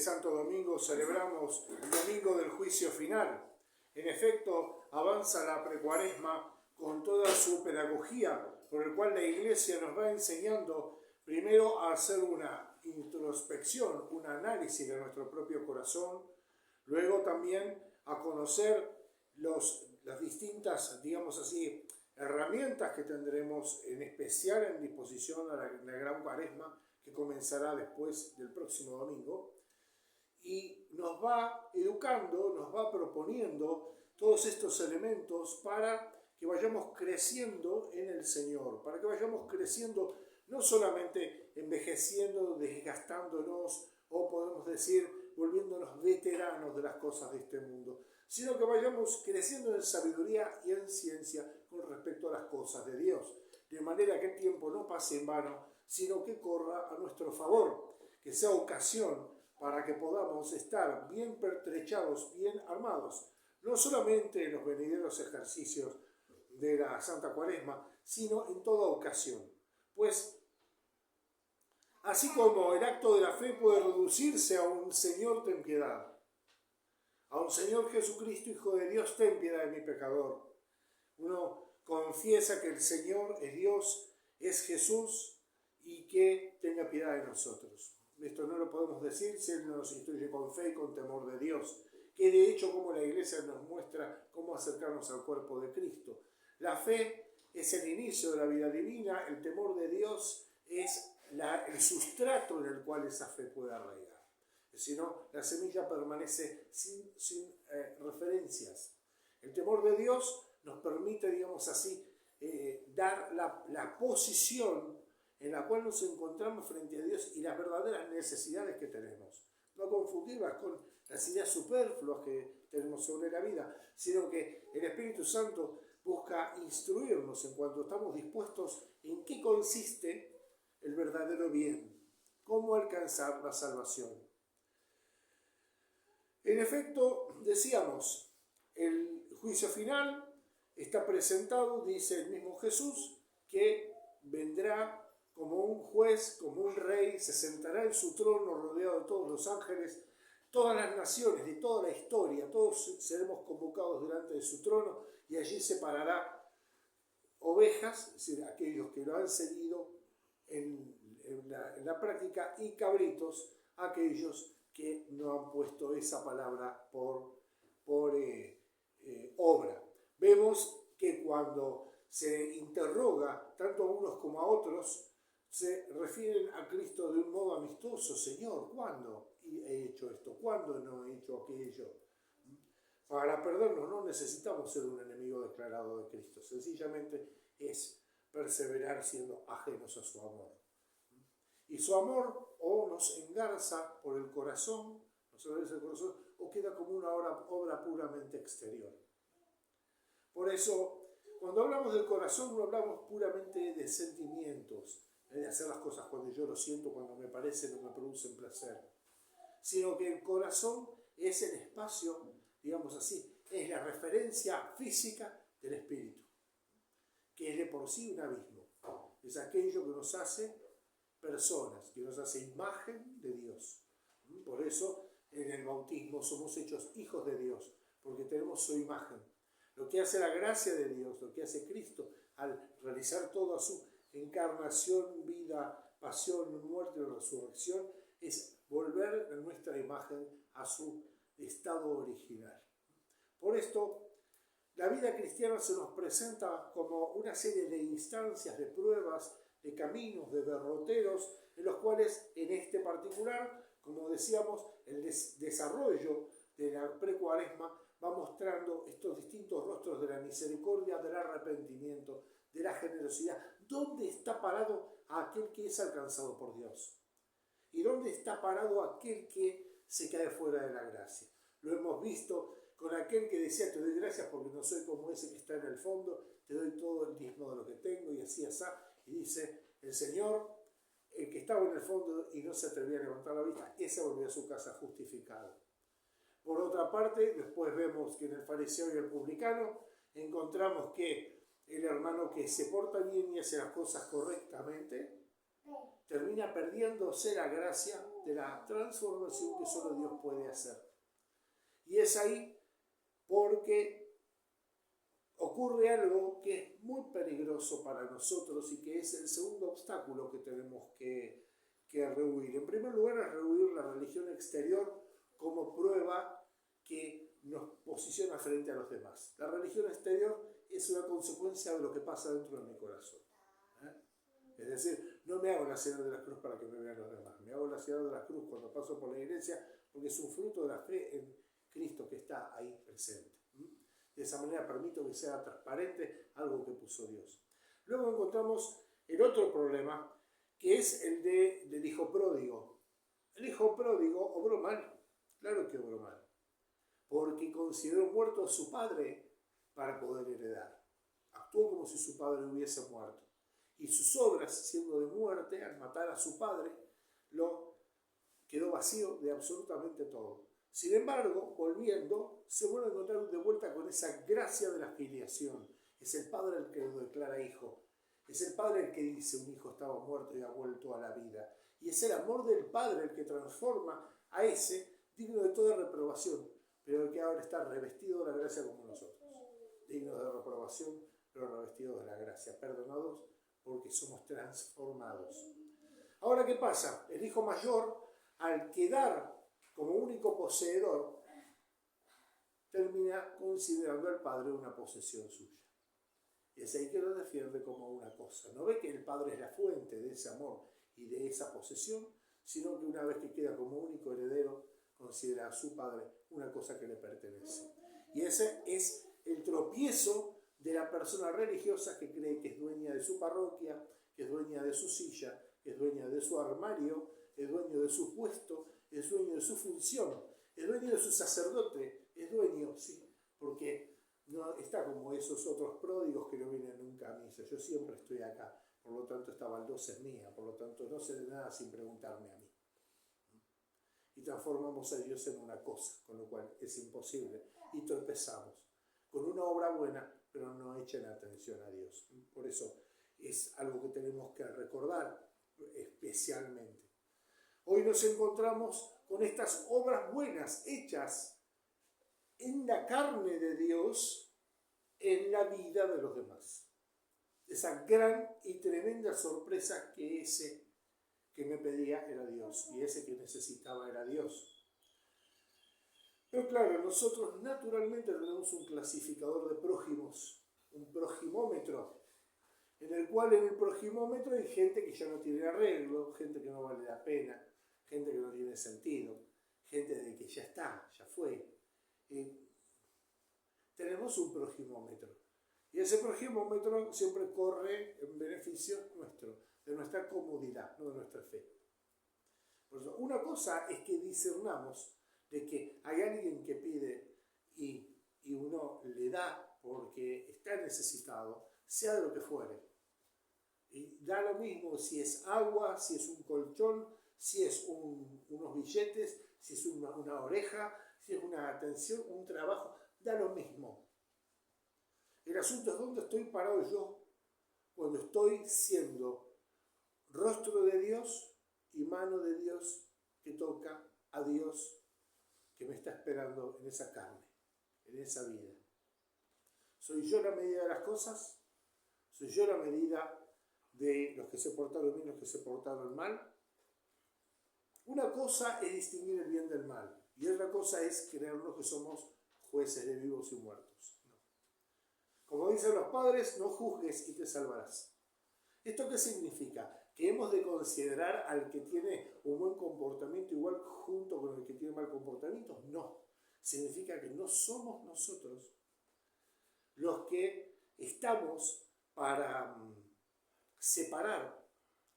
Santo Domingo celebramos el domingo del juicio final. En efecto, avanza la precuaresma con toda su pedagogía, por el cual la Iglesia nos va enseñando primero a hacer una introspección, un análisis de nuestro propio corazón, luego también a conocer las distintas, digamos así, herramientas que tendremos en especial en disposición a la gran Cuaresma que comenzará después del próximo domingo, y nos va educando, nos va proponiendo todos estos elementos para que vayamos creciendo en el Señor, para que vayamos creciendo, no solamente envejeciendo, desgastándonos, o podemos decir, volviéndonos veteranos de las cosas de este mundo, sino que vayamos creciendo en sabiduría y en ciencia con respecto a las cosas de Dios, de manera que el tiempo no pase en vano, sino que corra a nuestro favor, que sea ocasión para que podamos estar bien pertrechados, bien armados, no solamente en los venideros ejercicios de la Santa Cuaresma, sino en toda ocasión. Pues, así como el acto de la fe puede reducirse a un Señor, ten piedad, a un Señor Jesucristo, Hijo de Dios, ten piedad de mi pecador. Uno confiesa que el Señor es Dios, es Jesús, y que tenga piedad de nosotros. Esto no lo podemos decir si Él nos instruye con fe y con temor de Dios, que de hecho como la Iglesia nos muestra cómo acercarnos al cuerpo de Cristo. La fe es el inicio de la vida divina, el temor de Dios es el sustrato en el cual esa fe puede arraigar. Si no, la semilla permanece sin referencias. El temor de Dios nos permite, digamos así, dar la posición en la cual nos encontramos frente a Dios y las verdaderas necesidades que tenemos. No confundirlas con las ideas superfluas que tenemos sobre la vida, sino que el Espíritu Santo busca instruirnos en cuanto estamos dispuestos en qué consiste el verdadero bien, cómo alcanzar la salvación. En efecto, decíamos, el juicio final está presentado, dice el mismo Jesús, que vendrá como un juez, como un rey, se sentará en su trono rodeado de todos los ángeles, todas las naciones de toda la historia, todos seremos convocados delante de su trono y allí separará ovejas, es decir, aquellos que lo han seguido en la práctica, y cabritos, aquellos que no han puesto esa palabra por obra. Vemos que cuando se interroga tanto a unos como a otros, se refieren a Cristo de un modo amistoso. Señor, ¿cuándo he hecho esto? ¿Cuándo no he hecho aquello? Para perdernos no necesitamos ser un enemigo declarado de Cristo. Sencillamente es perseverar siendo ajenos a su amor. Y su amor o nos engarza por el corazón, o queda como una obra puramente exterior. Por eso, cuando hablamos del corazón, no hablamos puramente de sentimientos, de hacer las cosas cuando yo lo siento, cuando me parecen o me producen placer, sino que el corazón es el espacio, digamos así, es la referencia física del espíritu, que es de por sí un abismo. Es aquello que nos hace personas, que nos hace imagen de Dios. Por eso en el bautismo somos hechos hijos de Dios, porque tenemos su imagen. Lo que hace la gracia de Dios, lo que hace Cristo al realizar toda su encarnación, vida, pasión, muerte y resurrección, es volver nuestra imagen a su estado original. Por esto, la vida cristiana se nos presenta como una serie de instancias, de pruebas, de caminos, de derroteros, en los cuales, en este particular, como decíamos, el desarrollo de la precuaresma va mostrando estos distintos rostros de la misericordia, del arrepentimiento, de la generosidad. ¿Dónde está parado aquel que es alcanzado por Dios? ¿Y dónde está parado aquel que se cae fuera de la gracia? Lo hemos visto con aquel que decía, te doy gracias porque no soy como ese que está en el fondo, te doy todo el diezmo de lo que tengo, y así, así. Y dice el Señor, el que estaba en el fondo y no se atrevía a levantar la vista, ese volvió a su casa justificado. Por otra parte, después vemos que en el fariseo y el publicano encontramos que el hermano que se porta bien y hace las cosas correctamente termina perdiéndose la gracia de la transformación que solo Dios puede hacer. Y es ahí porque ocurre algo que es muy peligroso para nosotros y que es el segundo obstáculo que tenemos que rehuir. En primer lugar, es rehuir la religión exterior como prueba que nos posiciona frente a los demás. La religión exterior es una consecuencia de lo que pasa dentro de mi corazón. Es decir, no me hago la señal de la cruz para que me vean los demás. Me hago la señal de la cruz cuando paso por la iglesia porque es un fruto de la fe en Cristo que está ahí presente. De esa manera permito que sea transparente algo que puso Dios. Luego encontramos el otro problema, que es el del hijo pródigo. El hijo pródigo obró mal, claro que obró mal, porque consideró muerto a su padre para poder heredar. Actuó como si su padre hubiese muerto. Y sus obras, siendo de muerte, al matar a su padre, lo quedó vacío de absolutamente todo. Sin embargo, volviendo, se vuelve a encontrar de vuelta con esa gracia de la filiación. Es el padre el que lo declara hijo. Es el padre el que dice un hijo estaba muerto y ha vuelto a la vida. Y es el amor del padre el que transforma a ese digno de toda reprobación, pero el que ahora está revestido de la gracia como nosotros. Digno de reprobación, pero revestido de la gracia. Perdonados porque somos transformados. Ahora, ¿qué pasa? El hijo mayor, al quedar como único poseedor, termina considerando al padre una posesión suya. Y es ahí que lo defiende como una cosa. No ve que el padre es la fuente de ese amor y de esa posesión, sino que una vez que queda como único heredero, considera a su padre una cosa que le pertenece. Y ese es el tropiezo de la persona religiosa que cree que es dueña de su parroquia, que es dueña de su silla, que es dueña de su armario, es dueño de su puesto, es dueño de su función, es dueño de su sacerdote, es dueño, sí, porque no está como esos otros pródigos que no vienen nunca a misa. Yo siempre estoy acá, por lo tanto esta baldosa es mía, por lo tanto no sé de nada sin preguntarme a mí. Y transformamos a Dios en una cosa, con lo cual es imposible. Y tropezamos con una obra buena, pero no echen atención a Dios. Por eso es algo que tenemos que recordar especialmente. Hoy nos encontramos con estas obras buenas hechas en la carne de Dios, en la vida de los demás. Esa gran y tremenda sorpresa que ese que me pedía era Dios y ese que necesitaba era Dios. Pero claro, nosotros naturalmente tenemos un clasificador de prójimos, un prójimómetro, en el cual en el prójimómetro hay gente que ya no tiene arreglo, gente que no vale la pena, gente que no tiene sentido, gente de que ya está, ya fue. Tenemos un prójimómetro. Y ese prójimómetro siempre corre en beneficio nuestro, de nuestra comodidad, no de nuestra fe. Por eso, una cosa es que discernamos de que hay alguien que pide y uno le da porque está necesitado, sea de lo que fuere. Y da lo mismo si es agua, si es un colchón, si es unos billetes, si es una oreja, si es una atención, un trabajo, da lo mismo. El asunto es dónde estoy parado yo cuando estoy siendo rostro de Dios y mano de Dios que toca a Dios que me está esperando en esa carne, en esa vida. ¿Soy yo la medida de las cosas? ¿Soy yo la medida de los que se portaron bien y los que se portaron mal? Una cosa es distinguir el bien del mal y otra cosa es creernos que somos jueces de vivos y muertos. No. Como dicen los padres, no juzgues y te salvarás. ¿Esto qué significa? ¿Que hemos de considerar al que tiene un buen comportamiento igual junto con el que tiene mal comportamiento? No. Significa que no somos nosotros los que estamos para separar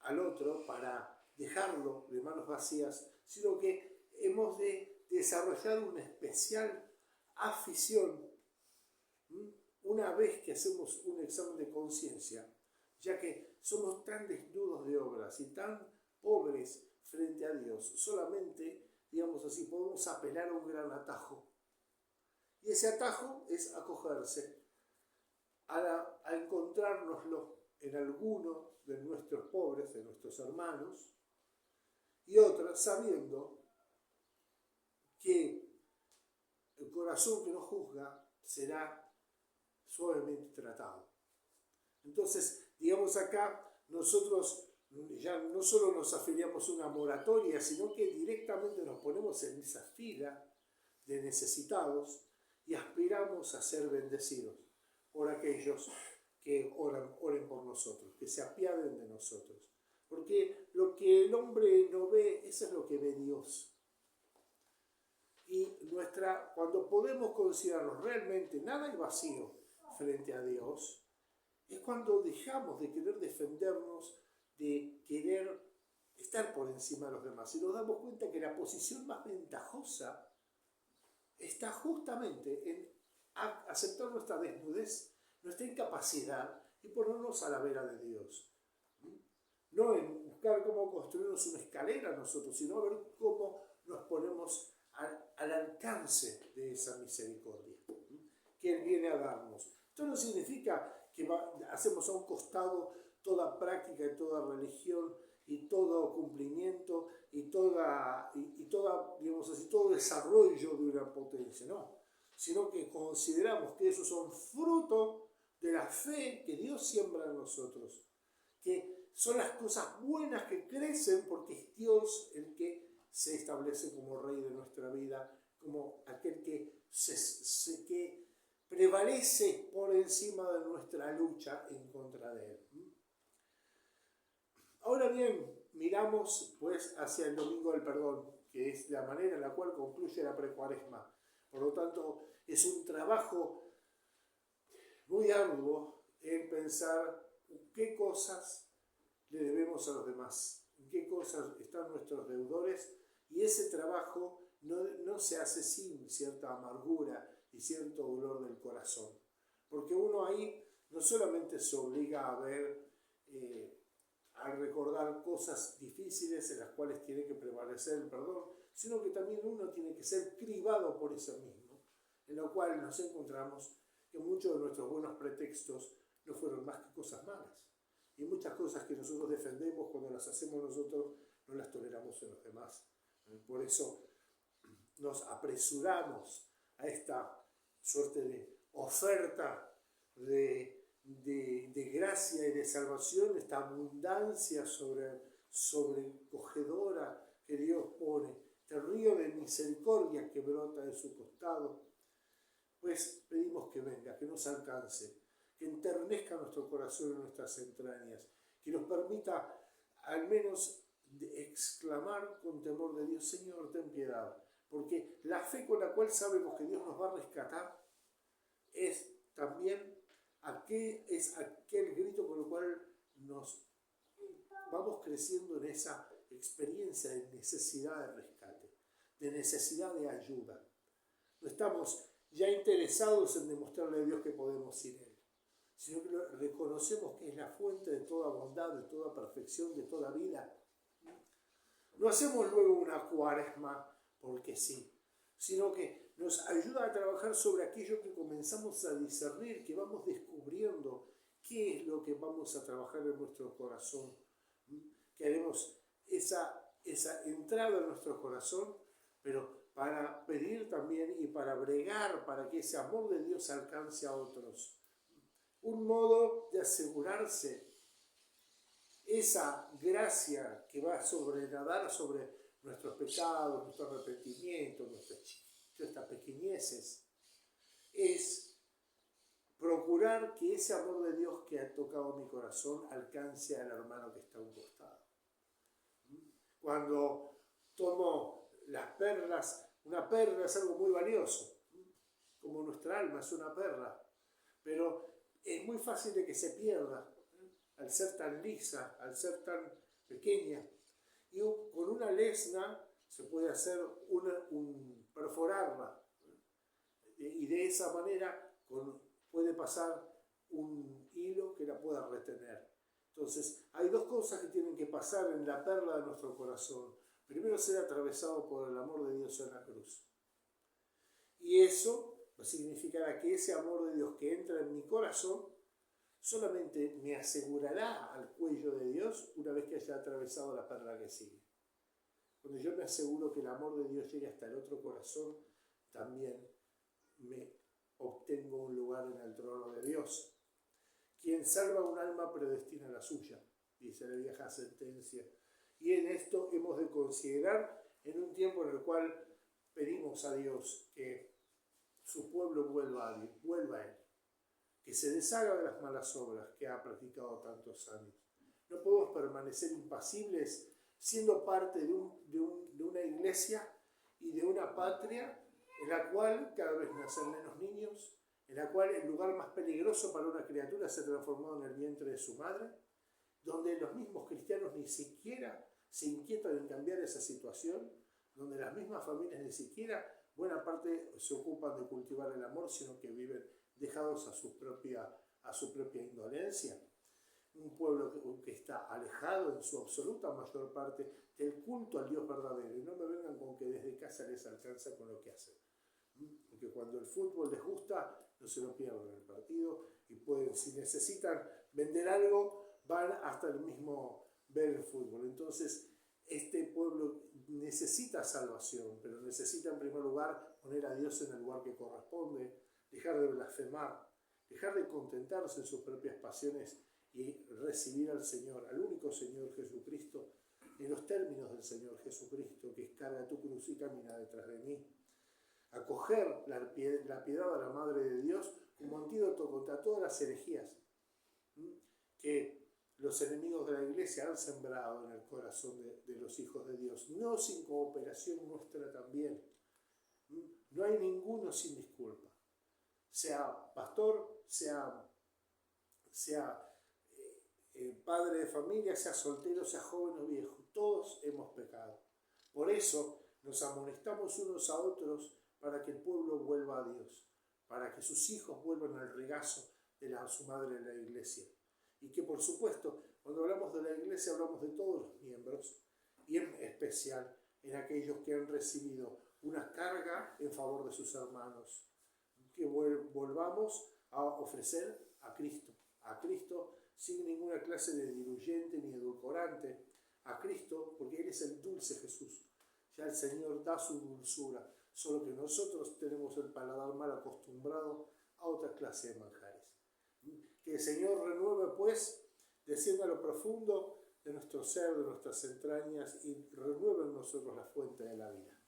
al otro, para dejarlo de manos vacías, sino que hemos de desarrollar una especial afición una vez que hacemos un examen de conciencia, ya que somos tan desnudos de obras y tan pobres frente a Dios, solamente, digamos así, podemos apelar a un gran atajo. Y ese atajo es acogerse a encontrárnoslo en alguno de nuestros pobres, de nuestros hermanos, y otra sabiendo que el corazón que no juzga será suavemente tratado. Entonces, digamos acá, nosotros ya no solo nos afiliamos a una moratoria, sino que directamente nos ponemos en esa fila de necesitados y aspiramos a ser bendecidos por aquellos que oren por nosotros, que se apiaden de nosotros. Porque lo que el hombre no ve, eso es lo que ve Dios. Y cuando podemos considerarnos realmente nada y vacío frente a Dios, es cuando dejamos de querer defendernos, de querer estar por encima de los demás. Y nos damos cuenta que la posición más ventajosa está justamente en aceptar nuestra desnudez, nuestra incapacidad y ponernos a la vera de Dios. No en buscar cómo construirnos una escalera nosotros, sino a ver cómo nos ponemos al alcance de esa misericordia que Él viene a darnos. Esto no significa que hacemos a un costado toda práctica y toda religión y todo cumplimiento y toda, digamos así, todo desarrollo de una potencia, no, sino que consideramos que esos son fruto de la fe que Dios siembra en nosotros, que son las cosas buenas que crecen porque es Dios el que se establece como Rey de nuestra vida, como aquel que prevalece por encima de nuestra lucha en contra de Él. Ahora bien, miramos pues hacia el Domingo del Perdón, que es la manera en la cual concluye la precuaresma. Por lo tanto, es un trabajo muy arduo en pensar qué cosas le debemos a los demás, en qué cosas están nuestros deudores, y ese trabajo no se hace sin cierta amargura y cierto dolor del corazón, porque uno ahí no solamente se obliga a ver, a recordar cosas difíciles en las cuales tiene que prevalecer el perdón, sino que también uno tiene que ser cribado por eso mismo, en lo cual nos encontramos que muchos de nuestros buenos pretextos no fueron más que cosas malas. Y muchas cosas que nosotros defendemos, cuando las hacemos nosotros, no las toleramos en los demás. Por eso nos apresuramos a esta suerte de oferta de gracia y de salvación, esta abundancia sobrecogedora que Dios pone, este río de misericordia que brota de su costado. Pues pedimos que venga, que nos alcance, que enternezca nuestro corazón y nuestras entrañas, que nos permita al menos exclamar con temor de Dios: Señor, ten piedad, porque la fe con la cual sabemos que Dios nos va a rescatar es también aquel grito con el cual nos vamos creciendo en esa experiencia de necesidad de rescate, de necesidad de ayuda. No estamos ya interesados en demostrarle a Dios que podemos sin Él, sino que reconocemos que es la fuente de toda bondad, de toda perfección, de toda vida. No hacemos luego una cuaresma porque sí, sino que nos ayuda a trabajar sobre aquello que comenzamos a discernir, que vamos descubriendo qué es lo que vamos a trabajar en nuestro corazón. Que haremos esa entrada en nuestro corazón, pero para pedir también y para bregar para que ese amor de Dios alcance a otros. Un modo de asegurarse esa gracia que va a sobrenadar sobre nuestros pecados, nuestro arrepentimiento, nuestras pequeñeces, es procurar que ese amor de Dios que ha tocado mi corazón alcance al hermano que está a un costado. Cuando tomo las perlas, una perla es algo muy valioso, como nuestra alma es una perla, pero es muy fácil de que se pierda al ser tan lisa, al ser tan pequeña. Y con una lesna se puede hacer perforarla, y de esa manera puede pasar un hilo que la pueda retener. Entonces, hay dos cosas que tienen que pasar en la perla de nuestro corazón. Primero, ser atravesado por el amor de Dios en la cruz. Y eso significará que ese amor de Dios que entra en mi corazón solamente me asegurará al cuello de Dios una vez que haya atravesado la perla que sigue. cuando yo me aseguro que el amor de Dios llegue hasta el otro corazón, también me obtengo un lugar en el trono de Dios. Quien salva un alma predestina la suya, dice la vieja sentencia. Y en esto hemos de considerar en un tiempo en el cual pedimos a Dios que su pueblo vuelva a Él, que se deshaga de las malas obras que ha practicado tantos años. No podemos permanecer impasibles siendo parte de una iglesia y de una patria en la cual cada vez nacen menos niños, en la cual el lugar más peligroso para una criatura se ha transformado en el vientre de su madre, donde los mismos cristianos ni siquiera se inquietan en cambiar esa situación, donde las mismas familias ni siquiera buena parte se ocupan de cultivar el amor, sino que viven dejados a su propia indolencia. Un pueblo que está alejado en su absoluta mayor parte del culto al Dios verdadero. Y no me vengan con que desde casa les alcanza con lo que hacen. Porque cuando el fútbol les gusta, no se lo pierden el partido y pueden, si necesitan vender algo, van hasta el mismo ver el fútbol. Entonces, este pueblo necesita salvación, pero necesita en primer lugar poner a Dios en el lugar que corresponde, dejar de blasfemar, dejar de contentarse en sus propias pasiones y recibir al Señor, al único Señor Jesucristo, en los términos del Señor Jesucristo, que es: carga tu cruz y camina detrás de mí. Acoger la piedad de la Madre de Dios como antídoto contra todas las herejías que los enemigos de la Iglesia han sembrado en el corazón de los hijos de Dios, no sin cooperación nuestra también. No hay ninguno sin disculpa, sea pastor, sea padre de familia, sea soltero, sea joven o viejo, todos hemos pecado. Por eso nos amonestamos unos a otros para que el pueblo vuelva a Dios, para que sus hijos vuelvan al regazo de su madre en la Iglesia. Y que, por supuesto, cuando hablamos de la Iglesia hablamos de todos los miembros, y en especial en aquellos que han recibido una carga en favor de sus hermanos, que volvamos a ofrecer a Cristo sin ninguna clase de diluyente ni edulcorante, a Cristo, porque Él es el dulce Jesús. Ya el Señor da su dulzura, solo que nosotros tenemos el paladar mal acostumbrado a otra clase de manjares. Que el Señor renueve, pues, descienda a lo profundo de nuestro ser, de nuestras entrañas, y renueve en nosotros la fuente de la vida.